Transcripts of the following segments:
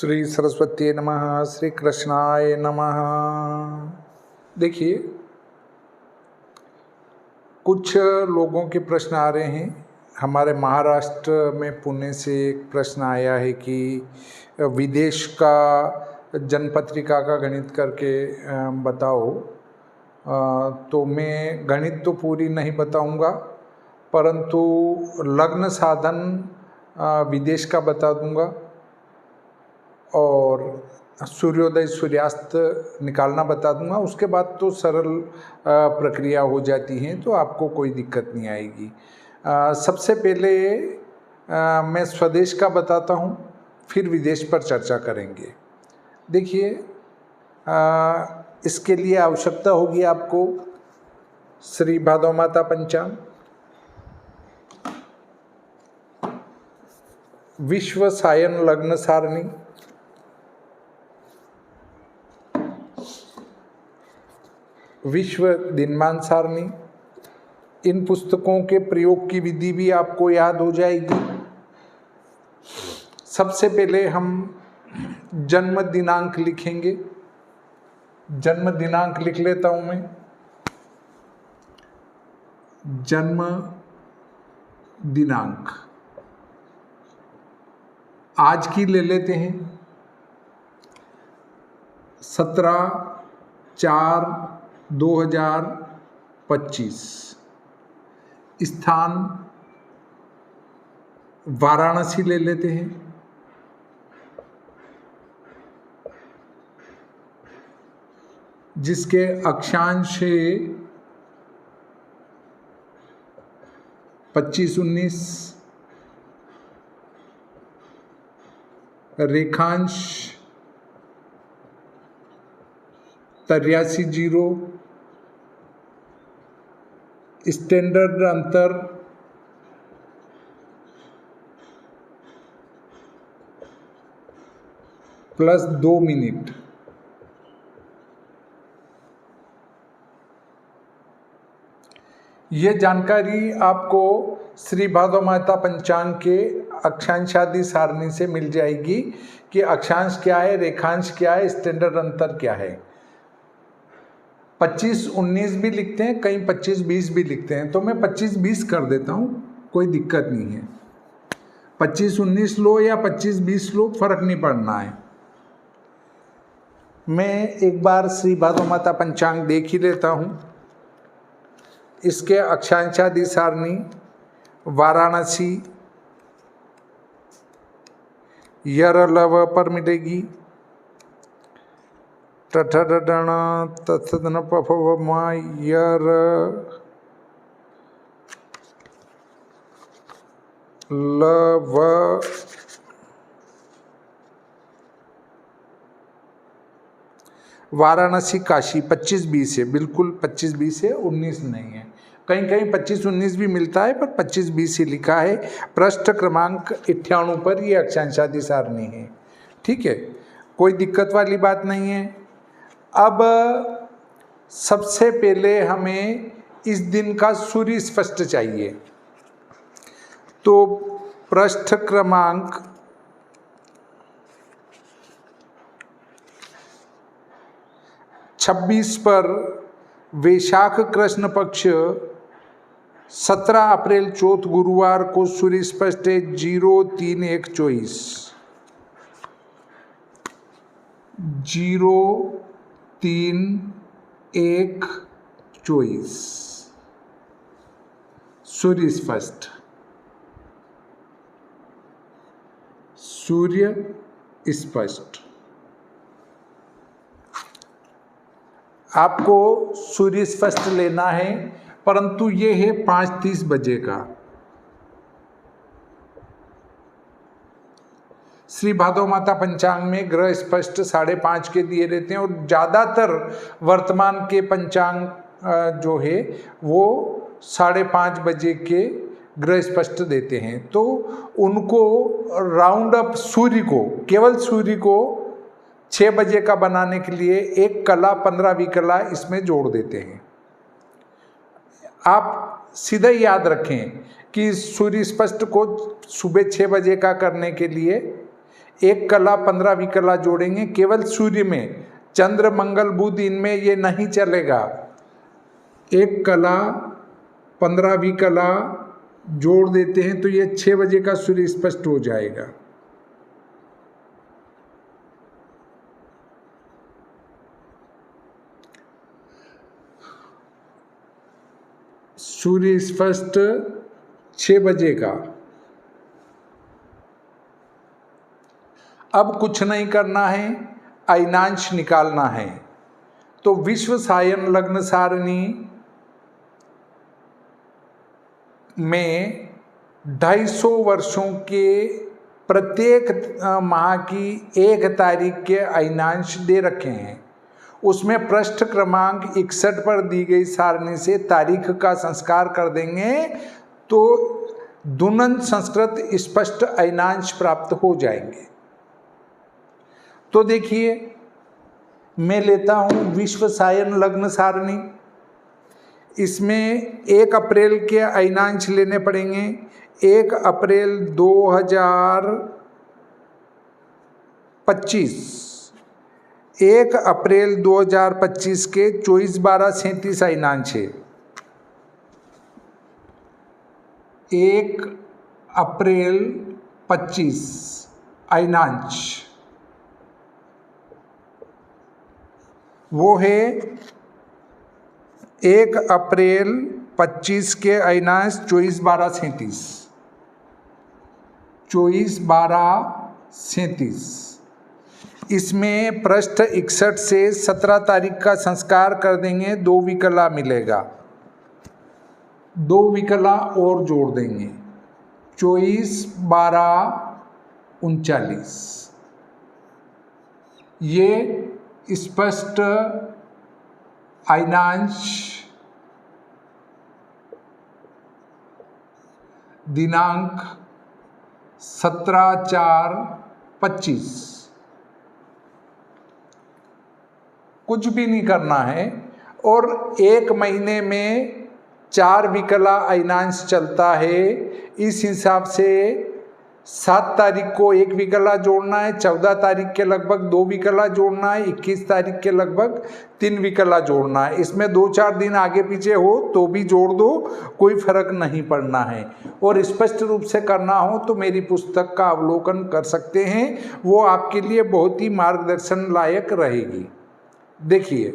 श्री सरस्वती नमः, श्री कृष्णाय नमः। देखिए, कुछ लोगों के प्रश्न आ रहे हैं। हमारे महाराष्ट्र में पुणे से एक प्रश्न आया है कि विदेश का जनपत्रिका का गणित करके बताओ। तो मैं गणित तो पूरी नहीं बताऊंगा, परंतु लग्न साधन विदेश का बता दूंगा और सूर्योदय सूर्यास्त निकालना बता दूंगा। उसके बाद तो सरल प्रक्रिया हो जाती है, तो आपको कोई दिक्कत नहीं आएगी। सबसे पहले मैं स्वदेश का बताता हूँ, फिर विदेश पर चर्चा करेंगे। देखिए, इसके लिए आवश्यकता होगी आपको श्री भादौ माता पंचांग, विश्व सायन लग्न सारणी, विश्व दिनमान सारणी। इन पुस्तकों के प्रयोग की विधि भी आपको याद हो जाएगी। सबसे पहले हम जन्म दिनांक लिखेंगे। जन्म दिनांक लिख लेता हूं मैं। जन्म दिनांक आज की ले लेते हैं, 17/4/2025। स्थान वाराणसी ले लेते हैं। जिसके अक्षांश 25-19, रेखांश 83-0, स्टैंडर्ड अंतर 2 मिनट। ये जानकारी आपको श्री भादौ माता पंचांग के अक्षांशादि सारणी से मिल जाएगी कि अक्षांश क्या है, रेखांश क्या है, स्टैंडर्ड अंतर क्या है। 25-19 भी लिखते हैं, कहीं 25-20 भी लिखते हैं, तो मैं 25-20 कर देता हूँ, कोई दिक्कत नहीं है। 25-19 लो या 25-20 लो, फर्क नहीं पड़ना है। मैं एक बार श्री भादौ माता पंचांग देख ही लेता हूँ। इसके अक्षांशादि सारणी वाराणसी यरलव पर मिलेगी। टठडण तत्सदन पफवमा यर लव वाराणसी काशी 25-20 है, बिल्कुल 25-20 है, 19 नहीं है। कहीं कहीं 25-19 भी मिलता है, पर 25-20 ही लिखा है। पृष्ठ क्रमांक 98 पर ये अक्षांशादि सारणी है। ठीक है, कोई दिक्कत वाली बात नहीं है। अब सबसे पहले हमें इस दिन का सूर्य स्पष्ट चाहिए, तो पृष्ठ क्रमांक 26 पर वैशाख कृष्ण पक्ष 17 अप्रैल चौथ गुरुवार को सूर्य स्पष्ट है 03/1/24। 03/1/24 सूर्य स्पष्ट, सूर्य स्पष्ट। आपको सूर्य स्पष्ट लेना है, परंतु ये है 5:30 बजे का। श्री भादौ माता पंचांग में ग्रह स्पष्ट 5:30 के दिए रहते हैं, और ज़्यादातर वर्तमान के पंचांग जो है वो 5:30 बजे के ग्रह स्पष्ट देते हैं। तो उनको राउंड अप सूर्य को, केवल सूर्य को 6 बजे का बनाने के लिए 1 कला 15वीं कला इसमें जोड़ देते हैं। आप सीधा याद रखें कि सूर्य स्पष्ट को सुबह 6 बजे का करने के लिए एक कला 15 विकला जोड़ेंगे केवल सूर्य में, चंद्र मंगल बुध इनमें ये नहीं चलेगा। एक कला 15 विकला जोड़ देते हैं तो ये 6 बजे का सूर्य स्पष्ट हो जाएगा। सूर्य स्पष्ट 6 बजे का। अब कुछ नहीं करना है, अयनांश निकालना है। तो विश्व सायन लग्न सारणी में 250 वर्षों के प्रत्येक माह की 1 तारीख के अयनांश दे रखे हैं। उसमें पृष्ठ क्रमांक 61 पर दी गई सारणी से तारीख का संस्कार कर देंगे तो दुनन संस्कृत स्पष्ट अयनांश प्राप्त हो जाएंगे। तो देखिए, मैं लेता हूं विश्व सायन लग्न सारणी। इसमें 1 अप्रैल के अयनांश लेने पड़ेंगे। 1 अप्रैल 2025, 1 अप्रैल 2025 के 24, 12, 37 अयनांश है। 1 अप्रैल 25 अयनांश वो है 1 अप्रैल 25 के अयनांश 24, 12, 37, 24, 12, 37। इसमें पृष्ठ 61 से 17 तारीख का संस्कार कर देंगे, 2 विकला मिलेगा, 2 विकला और जोड़ देंगे, 24, 12, 39। ये स्पष्ट अयनांश दिनांक 17/4/25। कुछ भी नहीं करना है और 1 महीने में 4 विकला अयनांश चलता है। इस हिसाब से 7 तारीख को 1 विकला जोड़ना है, 14 तारीख के लगभग 2 विकला जोड़ना है, 21 तारीख के लगभग 3 विकला जोड़ना है। इसमें 2-4 दिन आगे पीछे हो तो भी जोड़ दो, कोई फर्क नहीं पड़ना है। और स्पष्ट रूप से करना हो तो मेरी पुस्तक का अवलोकन कर सकते हैं, वो आपके लिए बहुत ही मार्गदर्शन लायक रहेगी। देखिए,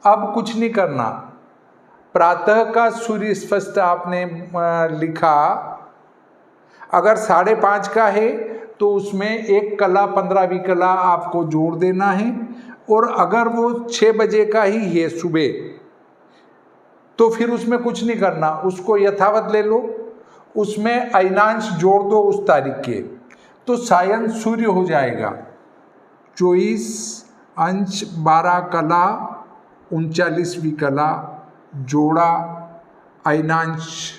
अब कुछ नहीं करना। प्रातः का सूर्य स्पष्ट आपने लिखा, अगर 5:30 का है तो उसमें 1 कला 15 विकला आपको जोड़ देना है। और अगर वो 6 बजे का ही है सुबह तो फिर उसमें कुछ नहीं करना, उसको यथावत ले लो, उसमें अयनांश जोड़ दो उस तारीख के, तो सायन सूर्य हो जाएगा। 24 अंश 12 कला 39 विकला जोड़ा अयनांश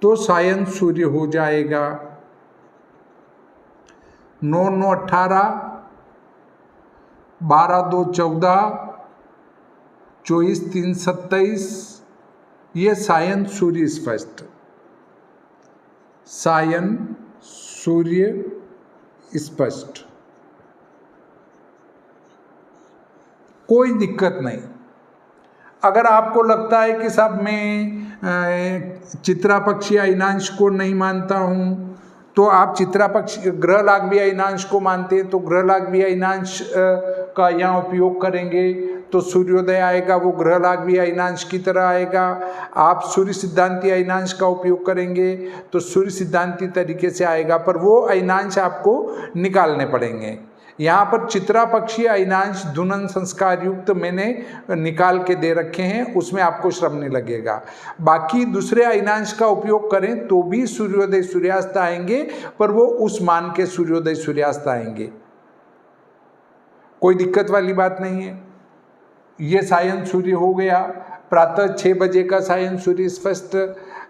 तो सायन सूर्य हो जाएगा। 9-9 18, 12-2 14, 24-3 27। ये सायन सूर्य स्पष्ट, सायन सूर्य स्पष्ट, कोई दिक्कत नहीं। अगर आपको लगता है कि साहब मैं चित्रा पक्षी अयनांश को नहीं मानता हूँ, तो आप चित्रा पक्षी ग्रह लागवी अयनांश को मानते हैं तो ग्रह लागवी अयनांश का यहाँ उपयोग करेंगे तो सूर्योदय आएगा, वो ग्रह लागवी अयनांश की तरह आएगा। आप सूर्य सिद्धांती अयनांश का उपयोग करेंगे तो सूर्य सिद्धांती तरीके से आएगा, पर वो अयनांश आपको निकालने पड़ेंगे। यहाँ पर चित्रा पक्षी अयनांश धुनन संस्कार युक्त मैंने निकाल के दे रखे हैं, उसमें आपको श्रम नहीं लगेगा। बाकी दूसरे अयनांश का उपयोग करें तो भी सूर्योदय सूर्यास्त आएंगे, पर वो उस मान के सूर्योदय सूर्यास्त आएंगे, कोई दिक्कत वाली बात नहीं है। ये सायन सूर्य हो गया, प्रातः 6 बजे का सायन सूर्य स्पष्ट।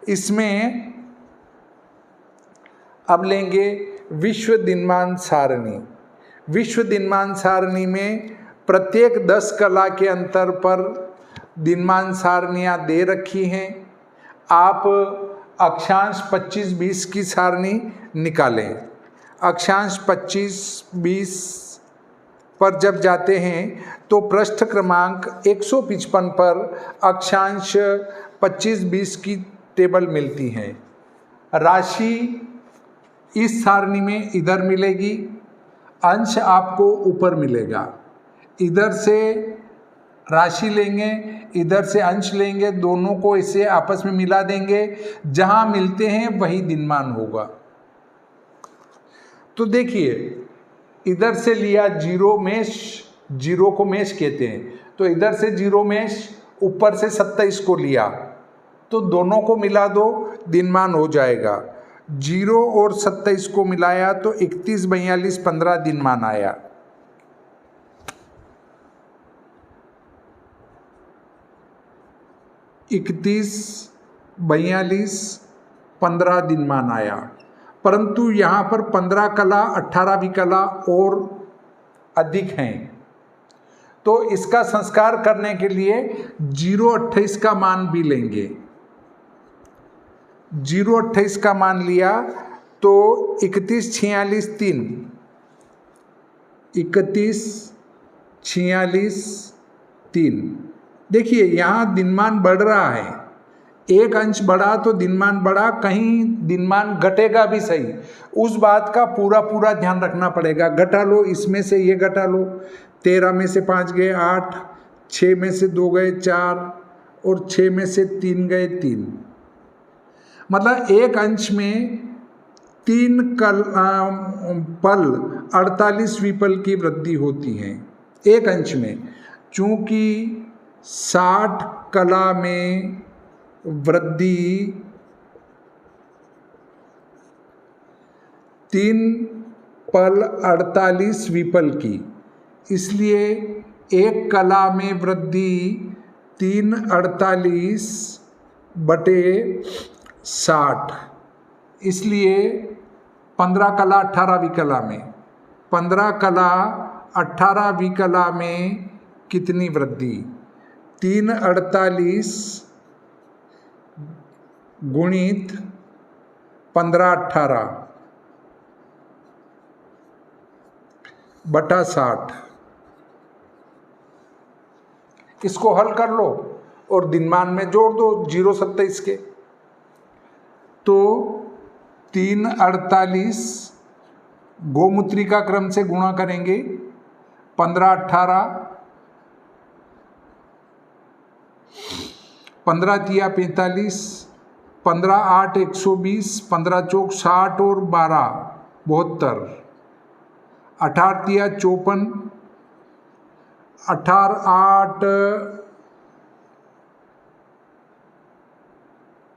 इसमें अब लेंगे विश्व दिनमान सारणी। विश्व दिनमान सारणी में प्रत्येक 10 कला के अंतर पर दिनमान सारणियाँ दे रखी हैं। आप अक्षांश 25-20 की सारणी निकालें। अक्षांश 25-20 पर जब जाते हैं तो पृष्ठ क्रमांक 155 पर अक्षांश 25-20 की टेबल मिलती है। राशि इस सारणी में इधर मिलेगी, अंश आपको ऊपर मिलेगा। इधर से राशि लेंगे, इधर से अंश लेंगे, दोनों को इसे आपस में मिला देंगे, जहां मिलते हैं वही दिनमान होगा। तो देखिए, इधर से लिया जीरो मेष, जीरो को मेष कहते हैं, तो इधर से जीरो मेष, ऊपर से 27 को लिया, तो दोनों को मिला दो, दिनमान हो जाएगा। 0 और 27 को मिलाया तो 31, 42, 15 दिनमान आया। इकतीस, 42, 15 दिनमान आया। परंतु यहाँ पर 15 कला 18 भी कला और अधिक हैं, तो इसका संस्कार करने के लिए 0.28 का मान भी लेंगे। 0.28 का मान लिया तो 31, 46, 3, 31, 46, 3। देखिए यहाँ दिनमान बढ़ रहा है, एक अंश बढ़ा तो दिनमान बढ़ा, कहीं दिनमान घटेगा भी सही, उस बात का पूरा पूरा ध्यान रखना पड़ेगा। घटा लो, इसमें से ये घटा लो, 13 में से 5 गए 8, 6 में से 2 गए 4 और 6 में से 3 गए 3। मतलब एक अंश में 3 पल 48 विपल की वृद्धि होती है एक अंश में। चूंकि 60 कला में वृद्धि 3 पल 48 विपल की, इसलिए एक कला में वृद्धि 3/48 बटे 60, इसलिए 15 कला 18 विकला में, 15 कला 18 विकला में कितनी वृद्धि? 3/48 गुणित 15/18 बटा 60। इसको हल कर लो और दिनमान में जोड़ दो 0.27 के, तो 3/48 गोमूत्री का क्रम से गुणा करेंगे, 15/18, 15 तिया 45, 15/8 120, 15 × 60 और 12 72, 18 तिया 54, 18/8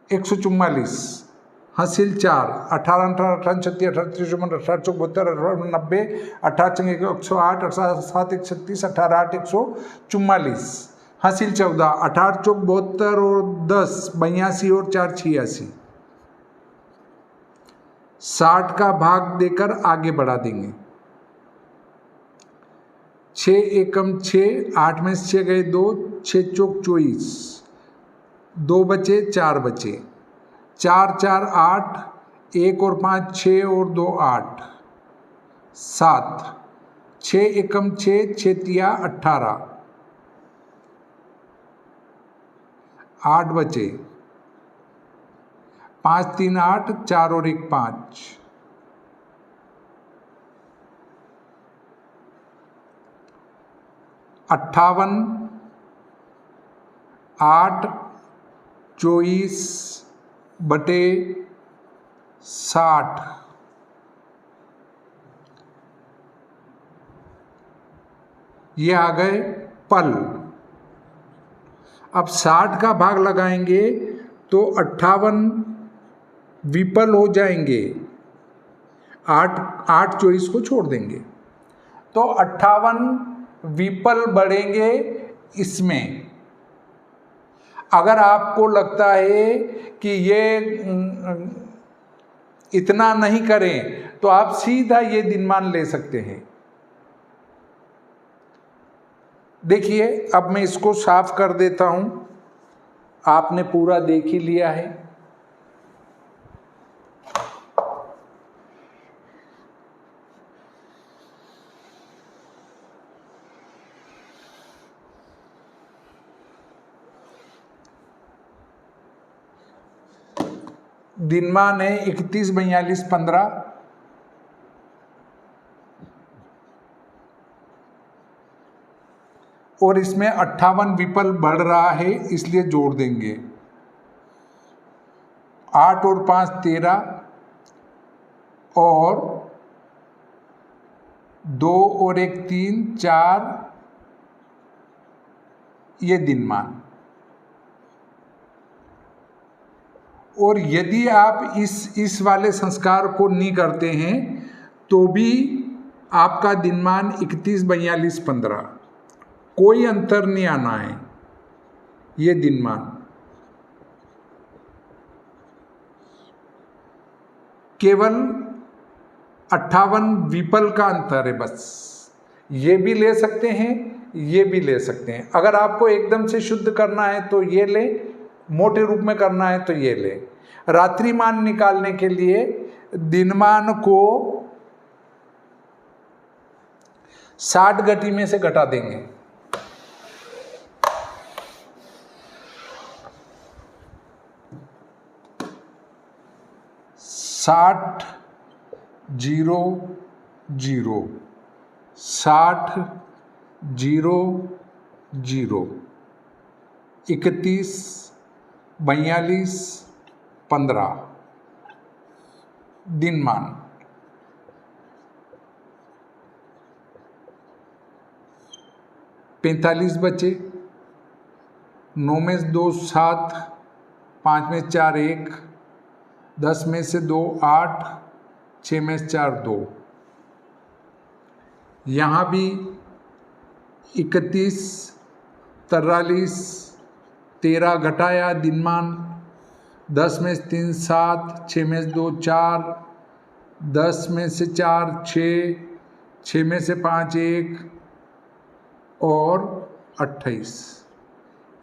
144, हासिल 4, 18 18 36 38 38 72 90, 18 108, 18 7 136, 18 8 144, हासिल 14, 18 72 और 10 82 और 4 86। 60 का भाग देकर आगे बढ़ा देंगे। 6 एकम 6, 8 में से 6 गए 2, 6 चौक 24, 2 बचे 4 बचे, 4 4 8, 1 और 5 6 और 2 8, 7, 6 एकम 6, 6 तिया 18, 8 बचे, 5 3 8, 4 और 1 5, 58, 8 24 बटे 60। ये आ गए पल। अब 60 का भाग लगाएंगे तो 58 विपल हो जाएंगे, 8 24 को छोड़ देंगे तो 58 विपल बढ़ेंगे इसमें। अगर आपको लगता है कि ये इतना नहीं करें तो आप सीधा ये दिनमान ले सकते हैं। देखिए अब मैं इसको साफ कर देता हूं, आपने पूरा देख ही लिया है। दिनमान है 31, 42, 15, और इसमें 58 विपल बढ़ रहा है इसलिए जोड़ देंगे। 8 और 5 13, और 2 और 1 3 4, ये दिनमान। और यदि आप इस वाले संस्कार को नहीं करते हैं तो भी आपका दिनमान 31, 42, 15, कोई अंतर नहीं आना है। ये दिनमान केवल 58 विपल का अंतर है बस। ये भी ले सकते हैं, ये भी ले सकते हैं। अगर आपको एकदम से शुद्ध करना है तो ये ले, मोटे रूप में करना है तो ये ले। रात्रिमान निकालने के लिए दिनमान को 60 घटी में से घटा देंगे। 60 0 0, 60 0 0, 31 42 15 दिनमान। पैंतालीस बचे, 9 में से 2 7, 5 में से 4 1, 10 में से 2 8, 6 में से 4 2। यहाँ भी 31 43 13 घटाया दिनमान, 10 में से 3 7, 6 में से 2 4, 10 में से 4 6, 6 में से 5 1, और 28।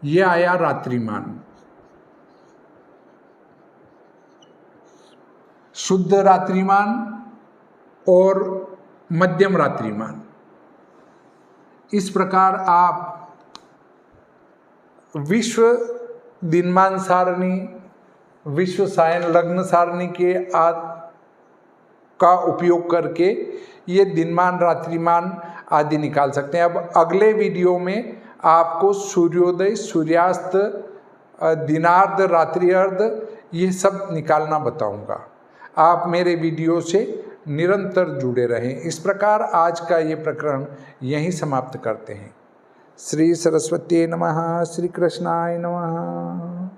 ये आया रात्रिमान। शुद्ध रात्रिमान और मध्यम रात्रिमान। इस प्रकार आप विश्व दिनमान सारणी, विश्व सायन लग्न सारणी के का उपयोग करके ये दिनमान रात्रिमान आदि निकाल सकते हैं। अब अगले वीडियो में आपको सूर्योदय, सूर्यास्त, दिनार्ध, रात्रिअर्ध, ये सब निकालना बताऊंगा। आप मेरे वीडियो से निरंतर जुड़े रहें। इस प्रकार आज का ये प्रकरण यहीं समाप्त करते हैं। श्री सरस्वती नमः। श्री कृष्णाय नमः।